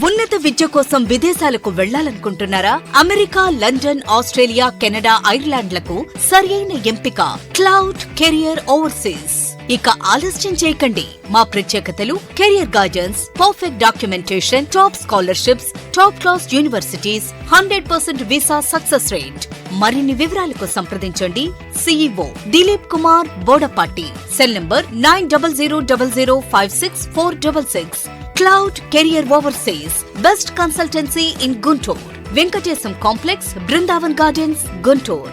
ఉన్నత విద్య కోసం విదేశాలకు వెళ్లాలనుకుంటున్నారా? అమెరికా, లండన్, ఆస్ట్రేలియా, కెనడా, ఐర్లాండ్లకు సరియైన ఎంపిక క్లౌడ్ కెరియర్ ఓవర్సీస్. ఇక ఆలస్యం చేయకండి. మా ప్రత్యేకతలు career guidance, perfect documentation, top scholarships, top class universities, 100% visa success rate. మరిన్ని వివరాలకు సంప్రదించండి CEO Dilip Kumar Bodapati. Cell number 9000056466. Cloud career overseas best consultancy in Guntur. Venkatesham complex, Brindavan gardens, Guntur.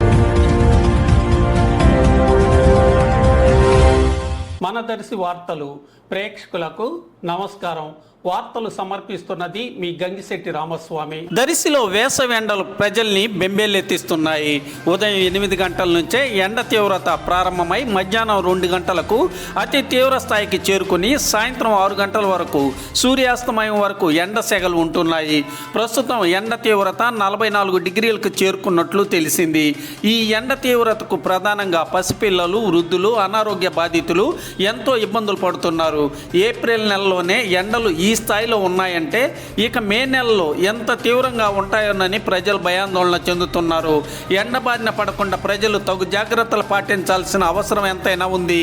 మన దర్శి వార్తలు ప్రేక్షకులకు నమస్కారం. వార్తలు సమర్పిస్తున్నది మీ గంగిశెట్టి రామస్వామి. దరిసిలో వేసవి ఎండలు ప్రజల్ని బెంబేలెత్తిస్తున్నాయి. ఉదయం 8 గంటల నుంచే ఎండ తీవ్రత ప్రారంభమై మధ్యాహ్నం 2 గంటలకు అతి తీవ్ర స్థాయికి చేరుకుని సాయంత్రం 6 గంటల వరకు సూర్యాస్తమయం వరకు ఎండ సెగలు ఉంటున్నాయి. ప్రస్తుతం ఎండ తీవ్రత 44 డిగ్రీలకు చేరుకున్నట్లు తెలిసింది. ఈ ఎండ తీవ్రతకు ప్రధానంగా పసిపిల్లలు, వృద్ధులు, అనారోగ్య బాధితులు ఎంతో ఇబ్బందులు పడుతున్నారు. ఏప్రిల్ నెలలోనే ఎండలు ఈ స్థాయిలో ఉన్నాయంటే ఇక మే నెలలో ఎంత తీవ్రంగా ఉంటాయోనని ప్రజలు భయాందోళన చెందుతున్నారు. ఎండ బారిన పడకుండా ప్రజలు తగు జాగ్రత్తలు పాటించాల్సిన అవసరం ఎంతైనా ఉంది.